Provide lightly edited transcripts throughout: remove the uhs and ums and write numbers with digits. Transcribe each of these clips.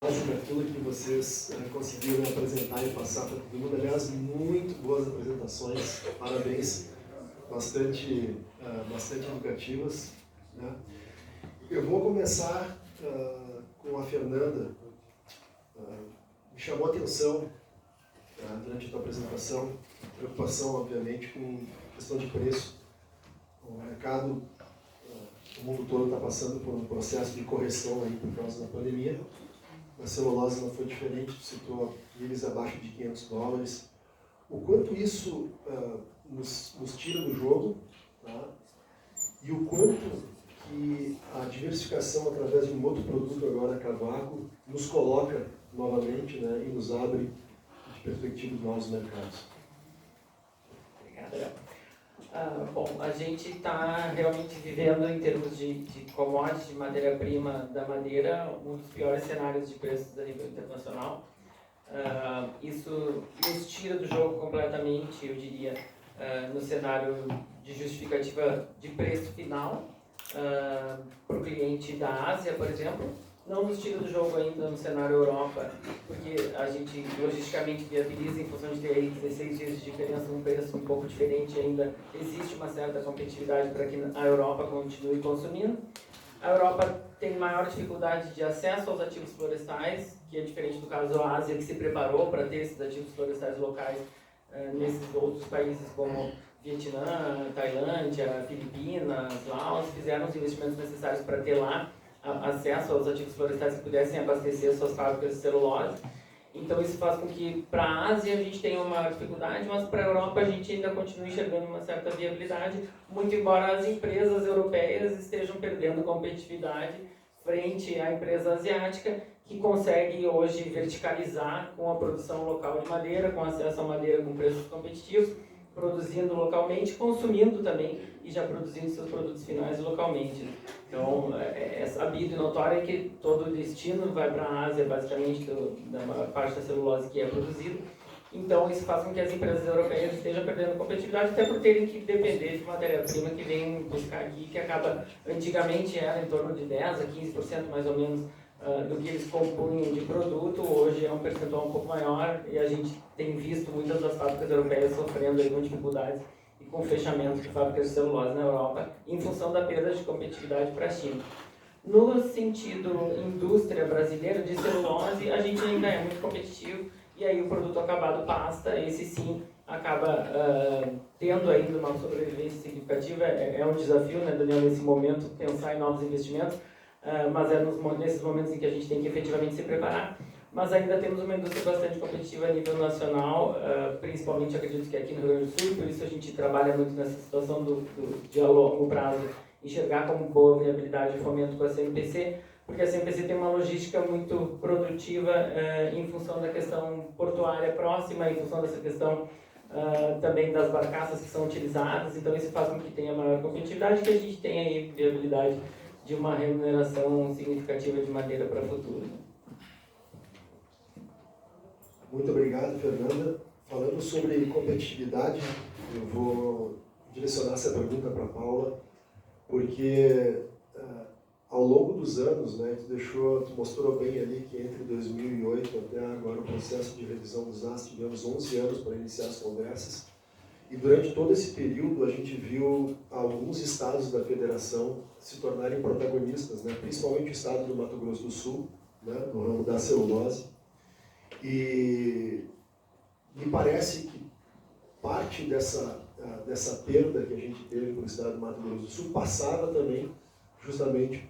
Aquilo que vocês conseguiram apresentar e passar para todo mundo. Aliás, muito boas apresentações, parabéns, bastante educativas, né? Eu vou começar com a Fernanda. Me chamou a atenção durante a tua apresentação, preocupação, obviamente, com questão de preço. O mercado, o mundo todo está passando por um processo de correção aí por causa da pandemia. A celulose não foi diferente, tu citou níveis abaixo de $500. O quanto isso nos tira do jogo, tá? E o quanto que a diversificação através de um outro produto agora, Carvaco, nos coloca novamente, né, e nos abre de perspectiva de novos mercados. Obrigada. Bom, a gente está realmente vivendo, em termos de commodity, de matéria-prima da madeira, um dos piores cenários de preços a nível internacional. Isso nos tira do jogo completamente, eu diria, no cenário de justificativa de preço final para o cliente da Ásia, por exemplo. Não nos tira do jogo ainda no cenário Europa, porque a gente logisticamente viabiliza, em função de ter aí 16 dias de diferença, um preço um pouco diferente ainda, existe uma certa competitividade para que a Europa continue consumindo. A Europa tem maior dificuldade de acesso aos ativos florestais, que é diferente do caso da Ásia, que se preparou para ter esses ativos florestais locais nesses outros países como Vietnã, Tailândia, Filipinas, Laos, fizeram os investimentos necessários para ter lá acesso aos ativos florestais que pudessem abastecer suas fábricas de celulose. Então isso faz com que para a Ásia a gente tenha uma dificuldade, mas para a Europa a gente ainda continua enxergando uma certa viabilidade, muito embora as empresas europeias estejam perdendo competitividade frente à empresa asiática, que consegue hoje verticalizar com a produção local de madeira, com acesso à madeira com preços competitivos, produzindo localmente, consumindo também e já produzindo seus produtos finais localmente. Então, é sabido e notório que todo o destino vai para a Ásia, basicamente, da maior parte da celulose que é produzida. Então, isso faz com que as empresas europeias estejam perdendo competitividade, até por terem que depender de matéria-prima que vem buscar aqui, que acaba, antigamente era em torno de 10% a 15% mais ou menos do que eles compunham de produto, hoje é um percentual um pouco maior, e a gente tem visto muitas das fábricas europeias sofrendo aí com dificuldades e com fechamento de fábricas de celulose na Europa, em função da perda de competitividade para a China. No sentido indústria brasileira de celulose, a gente ainda é muito competitivo, e aí o produto acabado pasta, esse sim acaba tendo ainda uma sobrevivência significativa. É um desafio, né, Daniel, nesse momento, pensar em novos investimentos, mas é nesses momentos em que a gente tem que efetivamente se preparar. Mas ainda temos uma indústria bastante competitiva a nível nacional, principalmente acredito que aqui no Rio Grande do Sul, por isso a gente trabalha muito nessa situação de a longo prazo enxergar como boa viabilidade e fomento com a CMPC, porque a CMPC tem uma logística muito produtiva em função da questão portuária próxima, em função dessa questão também das barcaças que são utilizadas, então isso faz com que tenha maior competitividade, que a gente tenha aí viabilidade de uma remuneração significativa de madeira para o futuro. Muito obrigado, Fernanda. Falando sobre competitividade, eu vou direcionar essa pergunta para a Paula, porque ao longo dos anos, né, tu mostrou bem ali que entre 2008 até agora o processo de revisão dos AS, tivemos 11 anos para iniciar as conversas, e durante todo esse período a gente viu alguns estados da federação se tornarem protagonistas, né, principalmente o estado do Mato Grosso do Sul, né, no ramo da celulose, e me parece que parte dessa perda que a gente teve no estado do Mato Grosso do Sul passava também justamente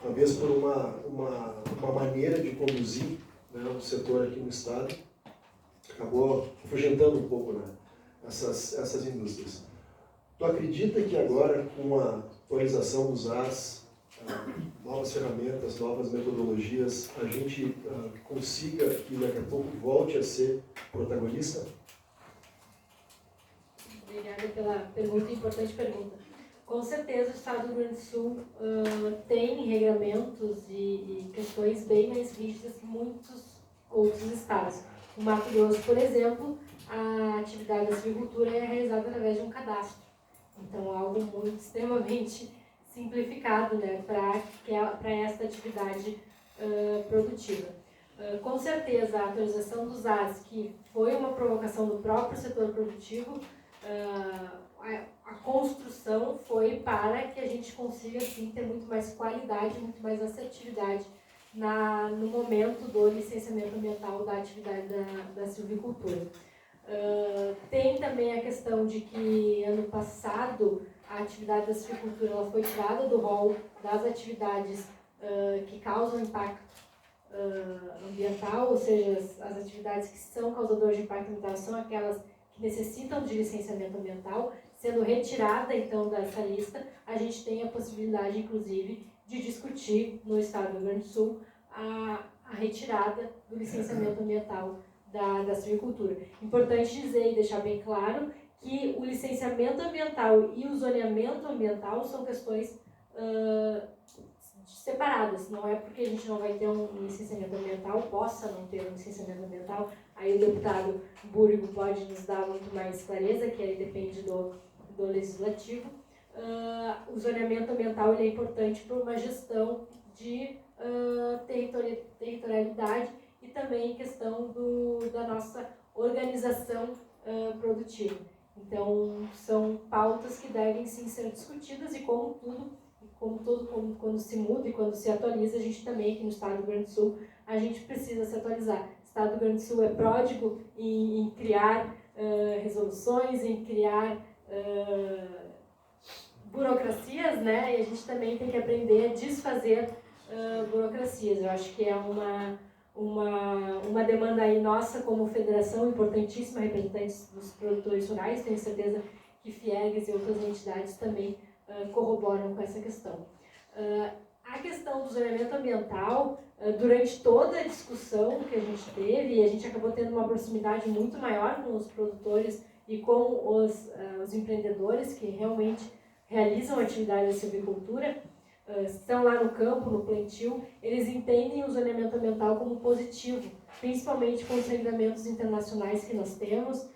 talvez por uma maneira de conduzir, né, o setor aqui no estado, acabou afugentando um pouco, né, essas indústrias. Tu acredita que agora, com a atualização dos AS, novas ferramentas, novas metodologias, a gente consiga que daqui a pouco volte a ser protagonista? Obrigada pela pergunta, importante pergunta. Com certeza o Estado do Rio Grande do Sul tem regulamentos e questões bem mais rígidas que muitos outros estados. No Mato Grosso, por exemplo, a atividade da silvicultura é realizada através de um cadastro. Então, algo muito extremamente simplificado, né, para esta atividade produtiva. Com certeza, a atualização dos AS, que foi uma provocação do próprio setor produtivo, a construção foi para que a gente consiga, sim, ter muito mais qualidade, muito mais assertividade no momento do licenciamento ambiental da atividade da silvicultura. Tem também a questão de que, ano passado, a atividade da silvicultura ela foi tirada do rol das atividades que causam impacto ambiental, ou seja, as atividades que são causadoras de impacto ambiental são aquelas que necessitam de licenciamento ambiental. Sendo retirada, então, dessa lista, a gente tem a possibilidade, inclusive, de discutir no Estado do Rio Grande do Sul a retirada do licenciamento ambiental da silvicultura. Importante dizer e deixar bem claro que o licenciamento ambiental e o zoneamento ambiental são questões separadas. Não é porque a gente não vai ter um licenciamento ambiental, possa não ter um licenciamento ambiental, aí o deputado Búrigo pode nos dar muito mais clareza, que aí depende do legislativo. O zoneamento ambiental ele é importante para uma gestão de territorialidade e também questão da nossa organização produtiva. Então, são pautas que devem sim ser discutidas e como quando se muda e quando se atualiza, a gente também aqui no Estado do Rio Grande do Sul, a gente precisa se atualizar. O Estado do Rio Grande do Sul é pródigo em criar resoluções, em criar burocracias, né? E a gente também tem que aprender a desfazer burocracias. Eu acho que é uma demanda aí nossa como federação importantíssima, representantes dos produtores rurais. Tenho certeza que FIEGS e outras entidades também corroboram com essa questão. A questão do zoneamento ambiental, durante toda a discussão que a gente teve, e a gente acabou tendo uma proximidade muito maior com os produtores e com os empreendedores que realmente realizam a atividade da silvicultura, estão lá no campo, no plantio, eles entendem o zoneamento ambiental como positivo, principalmente com os regulamentos internacionais que nós temos,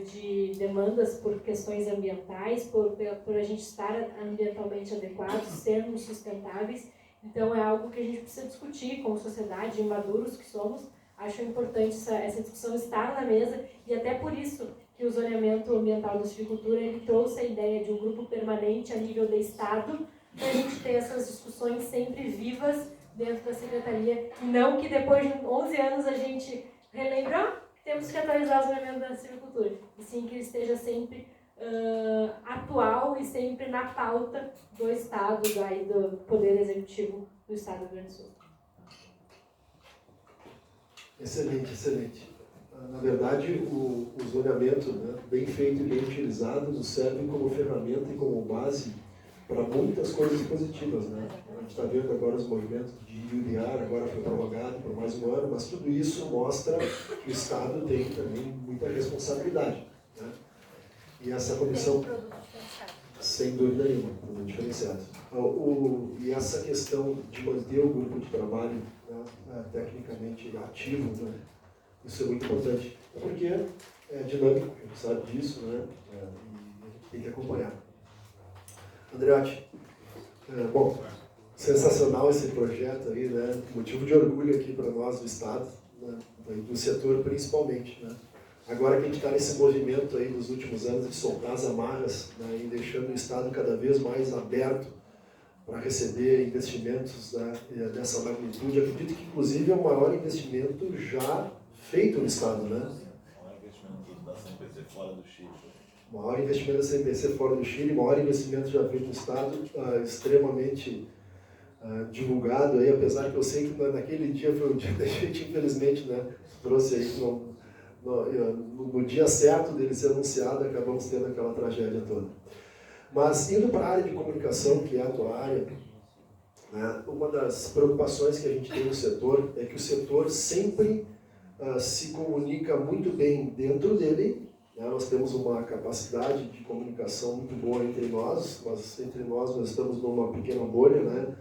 de demandas por questões ambientais, por a gente estar ambientalmente adequados, sermos sustentáveis. Então é algo que a gente precisa discutir como sociedade, maduros que somos. Acho importante essa discussão estar na mesa e até por isso que o zoneamento ambiental da silvicultura ele trouxe a ideia de um grupo permanente a nível do Estado para a gente ter essas discussões sempre vivas dentro da Secretaria, e não que depois de 11 anos a gente relembre, temos que atualizar o zoneamento da silvicultura, e sim que ele esteja sempre atual e sempre na pauta do Estado, do Poder Executivo do Estado do Rio Grande do Sul. Excelente, excelente. Na verdade, o zoneamento, né, bem feito e bem utilizado, nos serve como ferramenta e como base para muitas coisas positivas. Né? A gente está vendo agora os movimentos de IUDR, agora foi prorrogado por mais um ano, mas tudo isso mostra que o Estado tem também muita responsabilidade. Né? E essa comissão, sem dúvida nenhuma, produto diferenciado. E essa questão de manter o grupo de trabalho, né, tecnicamente ativo, né, isso é muito importante, porque é dinâmico, a gente sabe disso, né, e a gente tem que acompanhar. Andreotti, bom, sensacional esse projeto aí, né, motivo de orgulho aqui para nós do Estado, né, do setor principalmente, né. Agora que a gente está nesse movimento aí nos últimos anos de soltar as amarras, né, e deixando o Estado cada vez mais aberto para receber investimentos, né, dessa magnitude, acredito que inclusive é o maior investimento já feito no Estado, né? O maior investimento da CNPC fora do Chile. O maior investimento da CNPC fora do Chile, o maior investimento já feito no Estado, extremamente divulgado aí, apesar que eu sei que naquele dia foi um dia que a gente, infelizmente, né, trouxe aí no dia certo dele ser anunciado, acabamos tendo aquela tragédia toda. Mas indo para a área de comunicação, que é a tua área, né, uma das preocupações que a gente tem no setor é que o setor sempre se comunica muito bem dentro dele, né, nós temos uma capacidade de comunicação muito boa entre nós, mas entre nós estamos numa pequena bolha, né,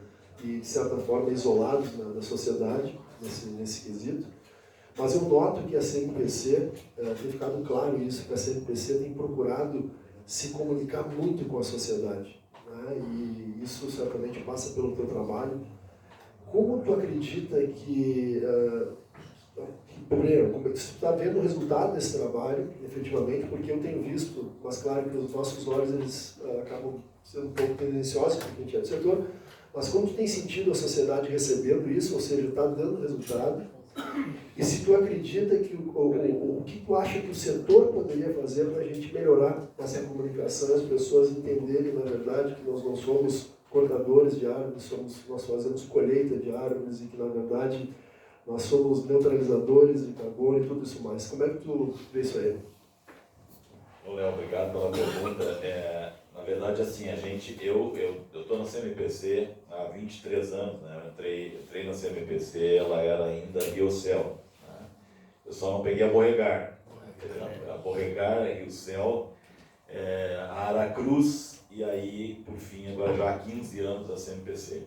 e de certa forma isolados da sociedade nesse quesito. Mas eu noto que a CNPC, tem ficado claro isso, que a CNPC tem procurado se comunicar muito com a sociedade, né? E isso certamente passa pelo teu trabalho, como tu acredita que, primeiro, você está vendo o resultado desse trabalho, efetivamente, porque eu tenho visto, mas claro que os nossos olhos eles acabam sendo um pouco tendenciosos, porque a gente é do setor, mas como tu tem sentido a sociedade recebendo isso, ou seja, está dando resultado, e se tu acredita que o que tu acha que o setor poderia fazer para a gente melhorar essa comunicação, as pessoas entenderem, na verdade, que nós não somos cortadores de árvores, nós fazemos colheita de árvores e que, na verdade, nós somos neutralizadores de carbono e tudo isso mais. Como é que tu vê isso aí? Ô, Léo, obrigado pela pergunta. Na verdade, assim, eu estou na CMPC há 23 anos, né? Eu entrei na CMPC, ela era ainda Biocel, né? Eu só não peguei a Borregar. A Borregar, a Biocel, a Aracruz, e aí, por fim, agora já há 15 anos a CMPC.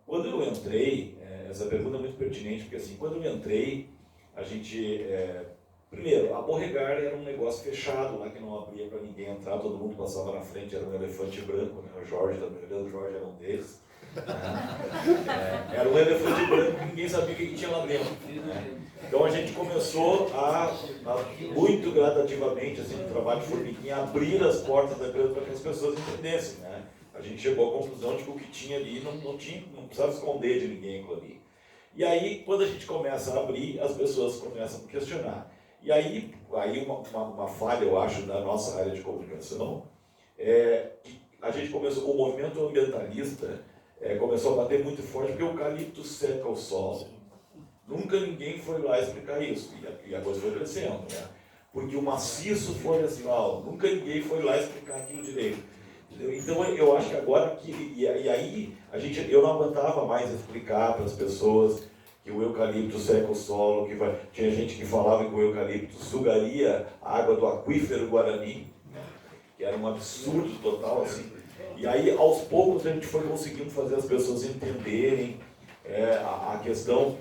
Quando eu entrei, essa pergunta é muito pertinente, porque assim, quando eu entrei, a gente... Primeiro, a Borregar era um negócio fechado lá, que não abria para ninguém entrar, todo mundo passava na frente, era um elefante branco, né? O Jorge também, o Jorge era um deles. Era um elefante branco que ninguém sabia o que tinha lá dentro, né? Então a gente começou a muito gradativamente, assim, no trabalho de formiguinha, abrir as portas da empresa para que as pessoas entendessem, né? A gente chegou à conclusão de que o que tinha ali não precisava esconder de ninguém aquilo ali. E aí, quando a gente começa a abrir, as pessoas começam a questionar. E aí uma falha, eu acho, da nossa área de comunicação, que a gente começou, o movimento ambientalista começou a bater muito forte, porque o eucalipto seca o solo. Nunca ninguém foi lá explicar isso, e a coisa foi crescendo, né? Porque o maciço florestal, nunca ninguém foi lá explicar aquilo direito. Entendeu? Então eu acho que agora, e aí eu não aguentava mais explicar para as pessoas que o eucalipto seca o solo, tinha gente que falava que o eucalipto sugaria a água do aquífero Guarani, né? Que era um absurdo total, assim. E aí, aos poucos, a gente foi conseguindo fazer as pessoas entenderem a questão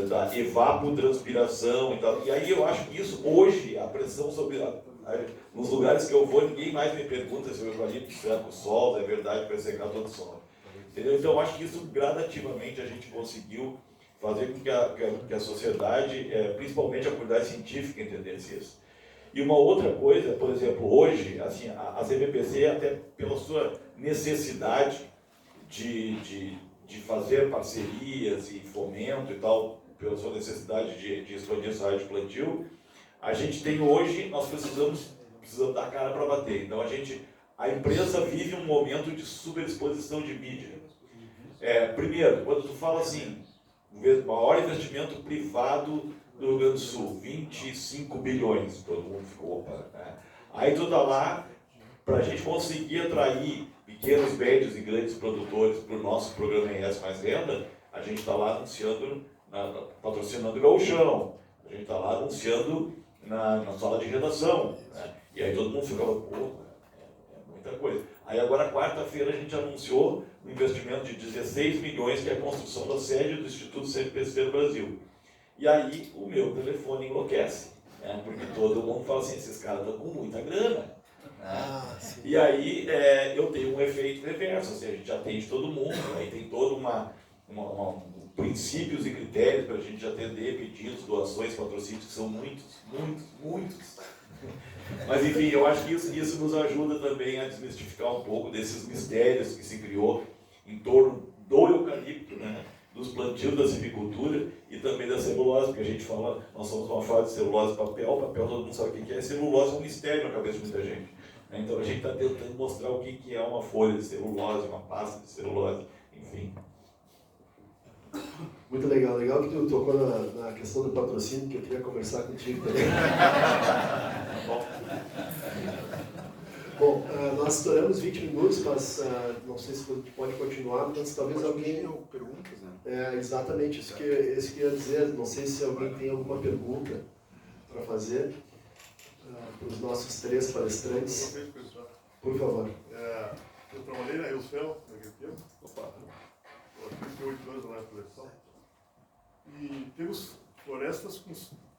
da evapotranspiração e tal. E aí eu acho que isso, hoje, a pressão sobre... nos lugares que eu vou, ninguém mais me pergunta se o eucalipto seca o solo, é verdade que vai secar todo o solo. Entendeu? Então eu acho que isso, gradativamente, a gente conseguiu fazer com que a sociedade, principalmente a comunidade científica, entendesse isso. E uma outra coisa, por exemplo, hoje, assim, a CMPC, até pela sua necessidade de fazer parcerias e fomento e tal, pela sua necessidade de expandir essa área de plantio, a gente tem hoje, nós precisamos dar cara para bater. Então a empresa vive um momento de superexposição de mídia. Primeiro, quando tu fala assim, o maior investimento privado do Rio Grande do Sul, 25 bilhões, todo mundo ficou, opa, né? Aí tu tá lá, para a gente conseguir atrair pequenos, médios e grandes produtores para o nosso programa ES Mais Renda, a gente está lá anunciando, patrocinando o Gauchão, a gente está lá anunciando na sala de redação, né? E aí todo mundo ficava, pô, é muita coisa. Aí agora, quarta-feira, a gente anunciou um investimento de 16 milhões, que é a construção da sede do Instituto CMPC do Brasil. E aí o meu telefone enlouquece, né? Porque todo mundo fala assim, esses caras estão com muita grana. E aí eu tenho um efeito reverso, assim, a gente atende todo mundo, aí tem todo princípios e critérios para a gente atender pedidos, doações, patrocínios, que são muitos. Mas enfim, eu acho que isso nos ajuda também a desmistificar um pouco desses mistérios que se criou em torno do eucalipto, né? Dos plantios da silvicultura e também da celulose, porque a gente fala, nós somos uma fase de celulose e papel todo mundo sabe o que é, celulose é um mistério na cabeça de muita gente. Então a gente está tentando mostrar o que é uma folha de celulose, uma pasta de celulose, enfim. Muito legal, legal que tu tocou na questão do patrocínio, que eu queria conversar contigo também. Bom, nós estouramos 20 minutos, mas não sei se você pode continuar, mas talvez alguém... perguntas, né? Exatamente, isso que eu ia dizer, não sei se alguém tem alguma pergunta para fazer para os nossos três palestrantes. Por favor. Eu trabalhei na Eusel, naquele tempo, 38 anos lá na coleção, e temos florestas com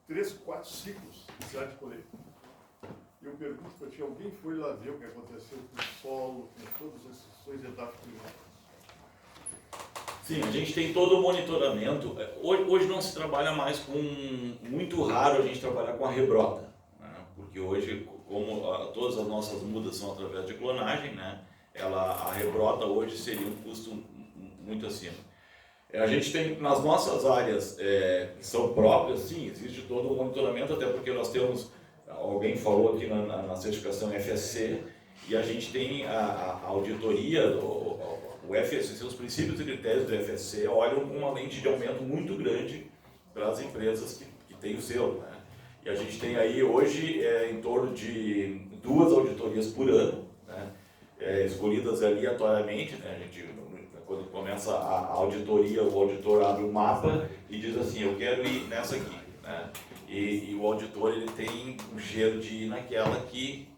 3, 4 ciclos de cidade de colheita. E eu pergunto para ti, alguém foi lá ver o que aconteceu com o solo, com todas essas etapas climáticas? Sim, a gente tem todo o monitoramento. Hoje não se trabalha mais com... Muito raro a gente trabalhar com a rebrota, né? Porque hoje, como todas as nossas mudas são através de clonagem, né? A rebrota hoje seria um custo muito acima. A gente tem, nas nossas áreas que são próprias, sim, existe todo o monitoramento, até porque nós temos, alguém falou aqui na certificação FSC, e a gente tem a auditoria, o FSC, os princípios e critérios do FSC olham com uma lente de aumento muito grande para as empresas que têm o selo, né? E a gente tem aí hoje em torno de 2 auditorias por ano, né? Escolhidas aleatoriamente, né? A gente, quando começa a auditoria, o auditor abre um mapa e diz assim, eu quero ir nessa aqui, né? E o auditor ele tem um jeito de ir naquela que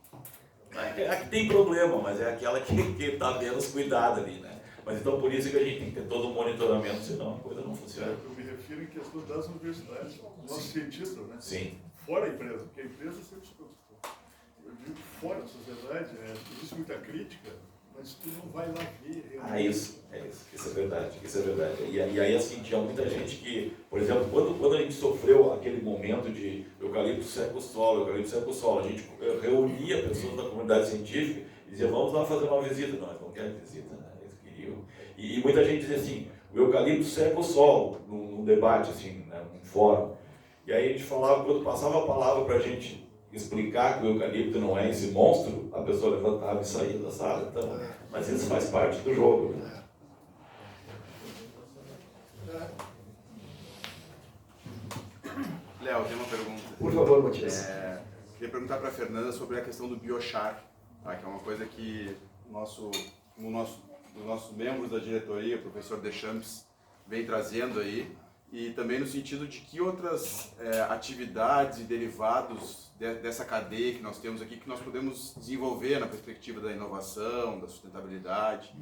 tem problema, mas é aquela que está menos cuidada ali, né? Mas então por isso que a gente tem que ter todo o monitoramento, senão a coisa não funciona. Eu me refiro em questão das universidades, nossos cientistas, né? Sim. Fora a empresa, porque a empresa sempre se preocupa. Eu digo fora da sociedade, existe muita crítica, mas tu não vai lá ver realmente. Isso é verdade, isso é verdade. E aí assim, tinha muita gente que, por exemplo, quando a gente sofreu aquele momento de eucalipto seca o solo, a gente reunia pessoas da comunidade científica e dizia, vamos lá fazer uma visita. Não, eles não querem visita, né? Eles queriam. E muita gente dizia assim, o eucalipto seca o solo, num debate, assim, né, num fórum. E aí a gente falava, quando passava a palavra para a gente explicar que o eucalipto não é esse monstro, a pessoa levantava e saía da sala. Então, mas isso faz parte do jogo, né? Léo, tem uma pergunta. Por favor, Matias. Queria perguntar para a Fernanda sobre a questão do biochar, tá? Que é uma coisa que os nossos membros da diretoria, o professor Deschamps, vem trazendo aí, e também no sentido de que outras atividades e derivados dessa cadeia que nós temos aqui, que nós podemos desenvolver na perspectiva da inovação, da sustentabilidade.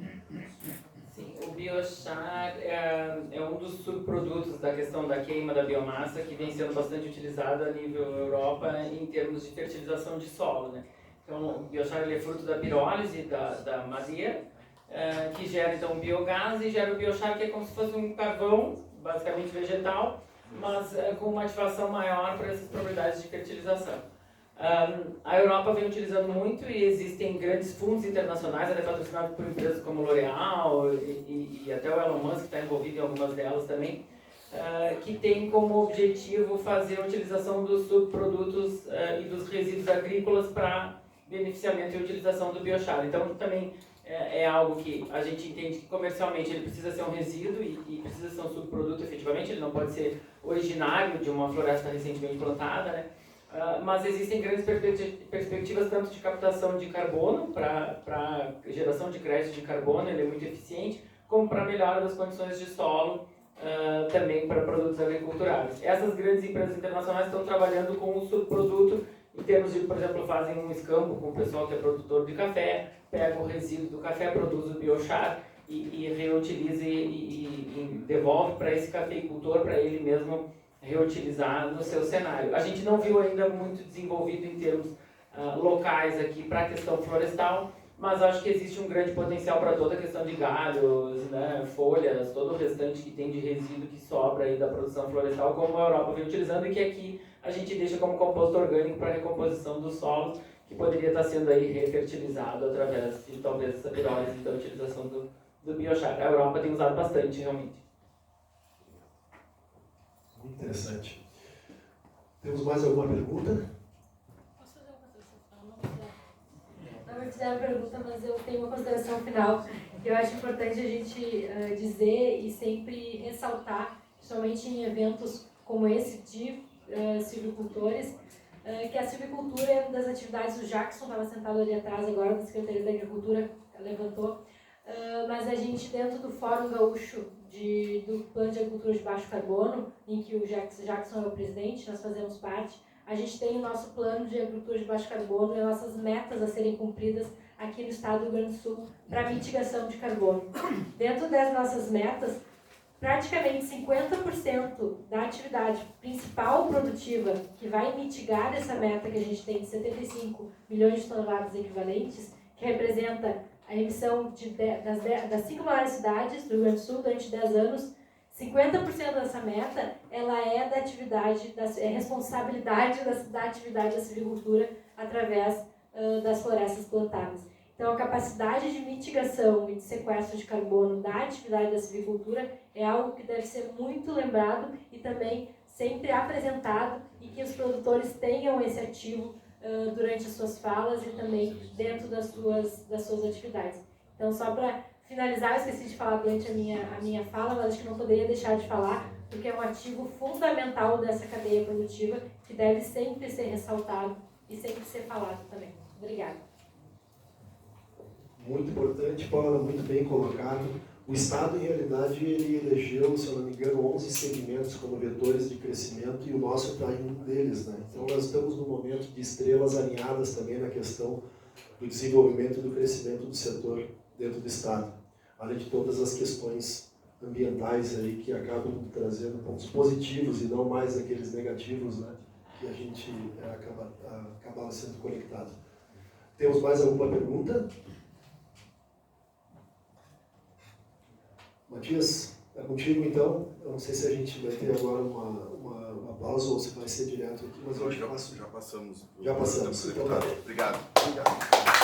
Sim, o biochar é um dos subprodutos da questão da queima da biomassa que vem sendo bastante utilizado a nível Europa em termos de fertilização de solo, né? Então, o biochar ele é fruto da pirólise da madeira, que gera então biogás e gera o biochar, que é como se fosse um carvão, basicamente vegetal, mas com uma ativação maior para essas propriedades de fertilização. A Europa vem utilizando muito e existem grandes fundos internacionais, até patrocinados por empresas como L'Oréal e até o Elon Musk está envolvido em algumas delas também, que tem como objetivo fazer a utilização dos subprodutos e dos resíduos agrícolas para beneficiamento e utilização do biochar. Então também é algo que a gente entende que comercialmente ele precisa ser um resíduo e precisa ser um subproduto efetivamente, ele não pode ser originário de uma floresta recentemente plantada, né? Mas existem grandes perspectivas tanto de captação de carbono para geração de crédito de carbono, ele é muito eficiente, como para melhora das condições de solo, também para produtos agriculturais. Essas grandes empresas internacionais estão trabalhando com o subproduto em termos de, por exemplo, fazem um escambo com o pessoal que é produtor de café, pega o resíduo do café, produz o biochar e reutiliza e devolve para esse cafeicultor, para ele mesmo reutilizar no seu cenário. A gente não viu ainda muito desenvolvido em termos locais aqui para a questão florestal, mas acho que existe um grande potencial para toda a questão de galhos, né, folhas, todo o restante que tem de resíduo que sobra aí da produção florestal, como a Europa vem utilizando e que aqui a gente deixa como composto orgânico para a recomposição dos solos, que poderia estar sendo aí refertilizado através de talvez essa pirólise da utilização do biochar. A Europa tem usado bastante, realmente. Muito interessante. Temos mais alguma pergunta? Posso fazer uma consideração final? Não vou fizer a pergunta, mas eu tenho uma consideração final. Eu acho importante a gente dizer e sempre ressaltar, principalmente em eventos como esse de silvicultores, que a silvicultura é uma das atividades, o Jackson estava sentado ali atrás agora, da Secretaria da Agricultura, levantou, mas a gente dentro do Fórum Gaúcho do Plano de Agricultura de Baixo Carbono, em que o Jackson é o presidente, nós fazemos parte, a gente tem o nosso plano de agricultura de baixo carbono e as nossas metas a serem cumpridas aqui no estado do Rio Grande do Sul para mitigação de carbono. Dentro das nossas metas, praticamente 50% da atividade principal produtiva que vai mitigar essa meta que a gente tem de 75 milhões de toneladas equivalentes, que representa a emissão das 5 maiores cidades do Rio Grande do Sul durante 10 anos, 50% dessa meta ela é da atividade, é responsabilidade da atividade da silvicultura através das florestas plantadas. Então, a capacidade de mitigação e de sequestro de carbono da atividade da silvicultura é algo que deve ser muito lembrado e também sempre apresentado, e que os produtores tenham esse ativo durante as suas falas e também dentro das suas atividades. Então, só para finalizar, eu esqueci de falar durante a minha fala, mas acho que não poderia deixar de falar, porque é um ativo fundamental dessa cadeia produtiva que deve sempre ser ressaltado e sempre ser falado também. Obrigada. Muito importante, Paula, muito bem colocado. O Estado, em realidade, ele elegeu, se eu não me engano, 11 segmentos como vetores de crescimento, e o nosso está em um deles, né? Então, nós estamos num momento de estrelas alinhadas também na questão do desenvolvimento e do crescimento do setor dentro do Estado, além de todas as questões ambientais aí que acabam trazendo pontos positivos e não mais aqueles negativos, né, que a gente acaba sendo conectado. Temos mais alguma pergunta? Matias, é contigo então. Eu não sei se a gente vai ter agora uma pausa ou se vai ser direto aqui, mas eu já passo. passamos. Já passamos. Então, obrigado. Obrigado.